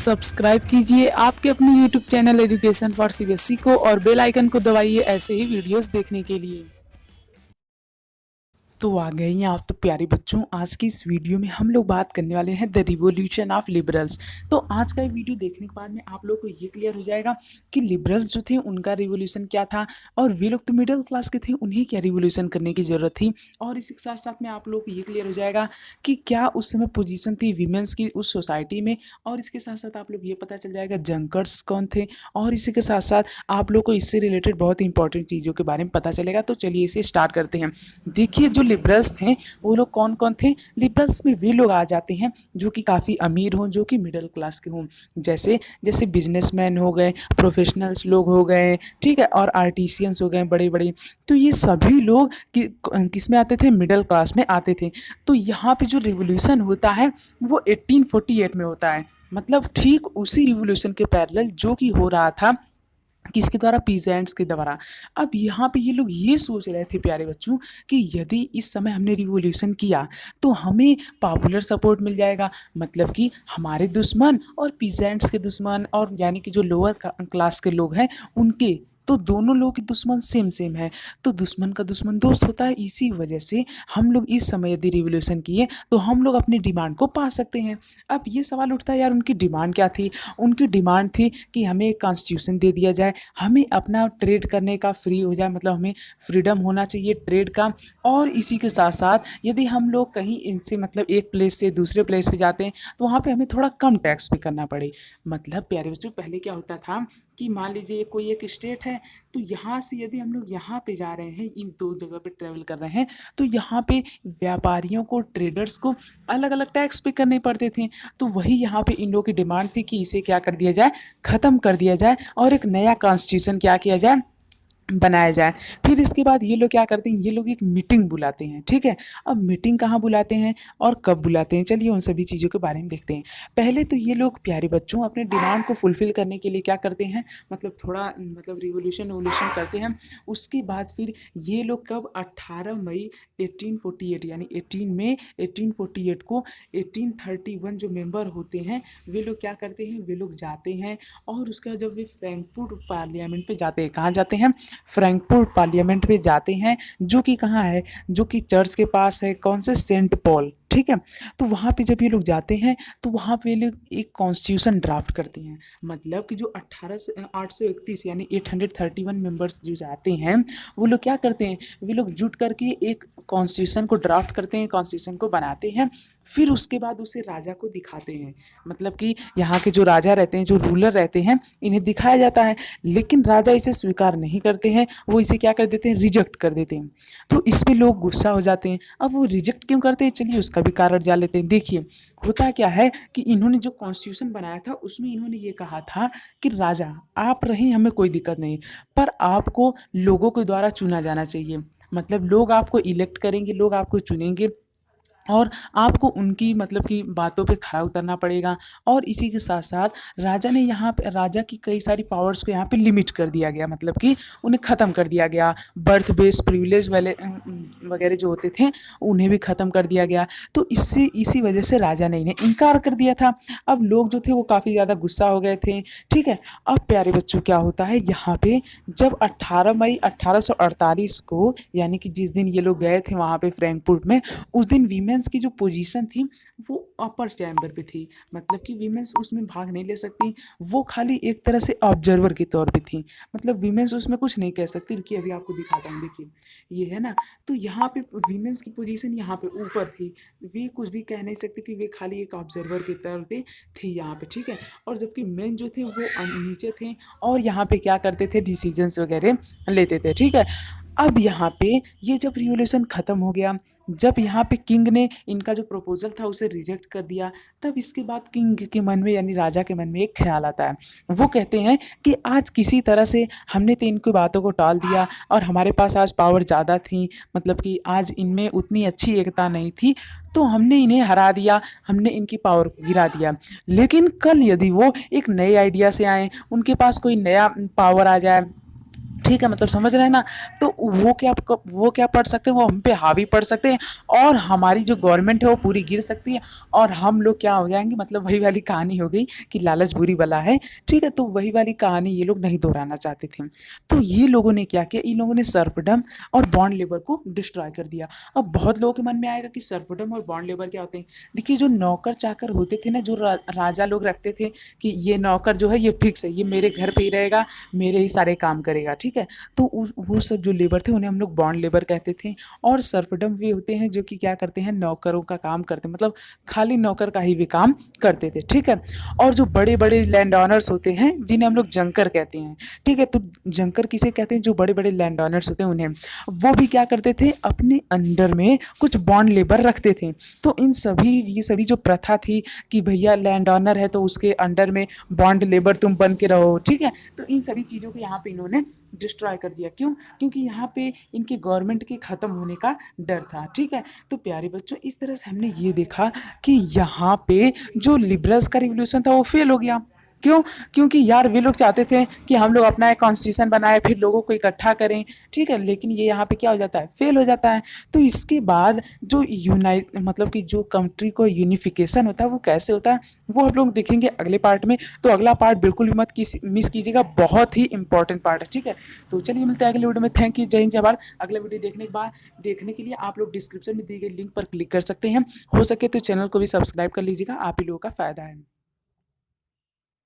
Subscribe कीजिए आपके अपने YouTube channel education for CBSE को और बेल आइकन को दबाइए ऐसे ही वीडियोस देखने के लिए। तो आ गए हैं आप तो प्यारे बच्चों, आज की इस वीडियो में हम लोग बात करने वाले हैं द रिवॉल्यूशन ऑफ लिबरल्स। तो आज का ये वीडियो देखने के बाद में आप लोग को ये क्लियर हो जाएगा कि लिबरल्स जो थे उनका रिवॉल्यूशन क्या था और वे लोग तो मिडिल क्लास के थे, उन्हें क्या रिवॉल्यूशन करने की ज़रूरत थी। और इसी के साथ साथ में आप लोग को ये क्लियर हो जाएगा कि क्या उस समय पोजीशन थी वीमेंस की उस सोसाइटी में। और इसके साथ साथ आप लोग ये पता चल जाएगा जंकर्स कौन थे। और इसी के साथ साथ आप लोग को इससे रिलेटेड बहुत ही इंपॉर्टेंट चीज़ों के बारे में पता चलेगा। तो चलिए इसे स्टार्ट करते हैं। देखिए जो लिबरल्स थे वो लोग कौन कौन थे। लिबरल्स में वे लोग आ जाते हैं जो कि काफ़ी अमीर हों, जो कि मिडिल क्लास के हों, जैसे जैसे बिजनेसमैन हो गए, प्रोफेशनल्स लोग हो गए, ठीक है, और आर्टिशियंस हो गए बड़े बड़े। तो ये सभी लोग किस में आते थे, मिडिल क्लास में आते थे। तो यहाँ पे जो रिवोल्यूशन होता है वो 1848 में होता है, मतलब ठीक उसी रिवोल्यूशन के पैरेलल जो कि हो रहा था किसके द्वारा, पीजेंट्स के द्वारा। अब यहाँ पे ये लोग ये सोच रहे थे प्यारे बच्चों कि यदि इस समय हमने रिवोल्यूशन किया तो हमें पॉपुलर सपोर्ट मिल जाएगा, मतलब कि हमारे दुश्मन और पीजेंट्स के दुश्मन और यानी कि जो लोअर क्लास के लोग हैं उनके, तो दोनों लोगों के दुश्मन सेम सेम है, तो दुश्मन का दुश्मन दोस्त होता है। इसी वजह से हम लोग इस समय यदि रिवोल्यूशन किए तो हम लोग अपनी डिमांड को पा सकते हैं। अब ये सवाल उठता है यार उनकी डिमांड क्या थी। उनकी डिमांड थी कि हमें एक कॉन्स्टिट्यूशन दे दिया जाए, हमें अपना ट्रेड करने का फ्री हो जाए, मतलब हमें फ्रीडम होना चाहिए ट्रेड का। और इसी के साथ साथ यदि हम लोग कहीं इनसे मतलब एक प्लेस से दूसरे प्लेस पे जाते हैं तो वहाँ पे हमें थोड़ा कम टैक्स भी करना पड़े। मतलब प्यारे बच्चों पहले क्या होता था कि मान लीजिए कोई एक स्टेट है, तो यहाँ से यदि हम लोग यहाँ पे जा रहे हैं, इन दो जगह पे ट्रेवल कर रहे हैं, तो यहाँ पे व्यापारियों को, ट्रेडर्स को अलग अलग टैक्स पे करने पड़ते थे। तो वही यहाँ पे इन लोगों की डिमांड थी कि इसे क्या कर दिया जाए, ख़त्म कर दिया जाए और एक नया कॉन्स्टिट्यूशन क्या किया जाए, बनाया जाए। फिर इसके बाद ये लोग क्या करते हैं, ये लोग एक मीटिंग बुलाते हैं, ठीक है। अब मीटिंग कहाँ बुलाते हैं और कब बुलाते हैं, चलिए उन सभी चीज़ों के बारे में देखते हैं। पहले तो ये लोग प्यारे बच्चों अपने डिमांड को फुलफ़िल करने के लिए क्या करते हैं, मतलब थोड़ा मतलब रिवोल्यूशन करते हैं। उसके बाद फिर ये लोग कब 18 मई 1848 यानी 18 मई 1848 को 1831 जो मेंबर होते हैं वे लोग क्या करते हैं, वे लोग जाते हैं और उसके बाद जब वे फ्रैंकफर्ट पार्लियामेंट पे जाते हैं, कहाँ जाते हैं, फ्रैंकफर्ट पार्लियामेंट पे जाते हैं, जो कि कहाँ है, जो कि चर्च के पास है, कौन से, सेंट पॉल, ठीक है। तो वहाँ पे जब ये लोग जाते हैं तो वहाँ पे लोग एक कॉन्स्टिट्यूशन ड्राफ्ट करते हैं, मतलब कि जो 831 यानी 831 मेंबर्स जो जाते हैं वो लोग क्या करते हैं, वे लोग जुट करके एक कॉन्स्टिट्यूशन को ड्राफ्ट करते हैं, कॉन्स्टिट्यूशन को बनाते हैं। फिर उसके बाद उसे राजा को दिखाते हैं, मतलब कि यहाँ के जो राजा रहते हैं, जो रूलर रहते हैं, इन्हें दिखाया जाता है। लेकिन राजा इसे स्वीकार नहीं करते हैं, वो इसे क्या कर देते हैं, रिजेक्ट कर देते हैं। तो इस पे लोग गुस्सा हो जाते हैं। अब वो रिजेक्ट क्यों करते हैं, चलिए उसका भी कारण जान लेते हैं। देखिए होता क्या है कि इन्होंने जो कॉन्स्टिट्यूशन बनाया था उसमें इन्होंने ये कहा था कि राजा आप रहें, हमें कोई दिक्कत नहीं, पर आपको लोगों के द्वारा चुना जाना चाहिए, मतलब लोग आपको इलेक्ट करेंगे, लोग आपको चुनेंगे और आपको उनकी मतलब कि बातों पे खरा उतरना पड़ेगा। और इसी के साथ साथ राजा ने यहाँ पे, राजा की कई सारी पावर्स को यहाँ पे लिमिट कर दिया गया, मतलब कि उन्हें ख़त्म कर दिया गया। बर्थ बेस प्रिविलेज वाले वगैरह जो होते थे उन्हें भी ख़त्म कर दिया गया। तो इससे इसी वजह से राजा ने इन्हें इनकार कर दिया था। अब लोग जो थे वो काफ़ी ज़्यादा गुस्सा हो गए थे, ठीक है। अब प्यारे बच्चों क्या होता है यहाँ पे, जब 18 मई 1848 को यानी कि जिस दिन ये लोग गए थे वहाँ पे फ्रैंकफर्ट में, उस दिन वीमेंस की जो पोजीशन थी वो अपर चैम्बर पे थी, मतलब कि वीमेंस उसमें भाग नहीं ले सकती, वो खाली एक तरह से ऑब्जर्वर के तौर पे थी, मतलब वीमेंस उसमें कुछ नहीं कह सकती। रुकिए अभी आपको दिखाता हूँ, देखिए ये है ना, तो यहाँ पे वीमेंस की पोजीशन यहाँ पे ऊपर थी, वे कुछ भी कह नहीं सकती थी, वे खाली एक ऑब्जर्वर के तौर पे थी यहाँ पे, ठीक है। और जबकि मेन जो थे वो नीचे थे और यहाँ पे क्या करते थे, डिसीजंस वगैरह लेते थे, ठीक है। अब यहाँ पे ये जब रिवोल्यूशन ख़त्म हो गया, जब यहाँ पे किंग ने इनका जो प्रपोजल था उसे रिजेक्ट कर दिया, तब इसके बाद किंग के मन में यानी राजा के मन में एक ख्याल आता है। वो कहते हैं कि आज किसी तरह से हमने तो इनकी बातों को टाल दिया और हमारे पास आज पावर ज़्यादा थी, मतलब कि आज इनमें उतनी अच्छी एकता नहीं थी, तो हमने इन्हें हरा दिया, हमने इनकी पावर को गिरा दिया। लेकिन कल यदि वो एक नए आइडिया से आए, उनके पास कोई नया पावर आ जाए, ठीक है, मतलब समझ रहे हैं ना। तो वो क्या पढ़ सकते हैं, वो हम पे हावी पढ़ सकते हैं और हमारी जो गवर्नमेंट है वो पूरी गिर सकती है और हम लोग क्या हो जाएंगे, मतलब वही वाली कहानी हो गई कि लालच बुरी बला है। ठीक है, तो वही वाली कहानी ये लोग नहीं दोहराना चाहते थे। तो ये लोगों ने क्या किया, इन लोगों ने सर्फडम और बॉन्ड लेबर को डिस्ट्रॉय कर दिया। अब बहुत लोगों के मन में आएगा कि सर्फडम और बॉन्ड लेबर क्या होते हैं। देखिए, जो नौकर चाकर होते थे ना, जो राजा लोग रखते थे कि ये नौकर जो है ये फिक्स है, ये मेरे घर पे ही रहेगा, मेरे ही सारे काम करेगा। ठीक है, तो वो सब जो लेबर थे उन्हें हम लोग बॉन्ड लेबर कहते थे। और सर्फडम वे होते हैं जो कि क्या करते हैं, नौकरों का काम करते हैं, मतलब खाली नौकर का ही वे काम करते थे। ठीक है, और जो बड़े बड़े लैंड ऑनर्स होते हैं जिन्हें हम लोग जंकर कहते हैं। ठीक है, तो जंकर किसे कहते हैं, जो बड़े बड़े लैंड ऑनर्स होते हैं उन्हें। वो भी क्या करते थे, अपने अंडर में कुछ बॉन्ड लेबर रखते थे। तो ये सभी जो प्रथा थी कि भैया लैंड ऑनर है तो उसके अंडर में बॉन्ड लेबर तुम बन के रहो। ठीक है, तो इन सभी चीज़ों को यहाँ पे इन्होंने डिस्ट्रॉय कर दिया। क्यों? क्योंकि यहाँ पे इनके गवर्नमेंट के ख़त्म होने का डर था। ठीक है, तो प्यारे बच्चों, इस तरह से हमने ये देखा कि यहाँ पे जो लिबरल्स का रिवोल्यूशन था वो फेल हो गया। क्यों? क्योंकि यार वे लोग चाहते थे कि हम लोग अपना एक कॉन्स्टिट्यूशन बनाए, फिर लोगों को इकट्ठा करें। ठीक है, लेकिन ये यहाँ पे क्या हो जाता है, फेल हो जाता है। तो इसके बाद जो यूनाइट मतलब कि जो कंट्री को यूनिफिकेशन होता है वो कैसे होता है, वो हम लोग देखेंगे अगले पार्ट में। तो अगला पार्ट बिल्कुल भी मत मिस कीजिएगा, बहुत ही इंपॉर्टेंट पार्ट है। ठीक है, तो चलिए मिलते हैं अगले वीडियो में। थैंक यू, जय हिंद जय भारत। अगला वीडियो देखने के लिए आप लोग डिस्क्रिप्शन में दी गई लिंक पर क्लिक कर सकते हैं। हो सके तो चैनल को भी सब्सक्राइब कर लीजिएगा, आप ही लोगों का फायदा है।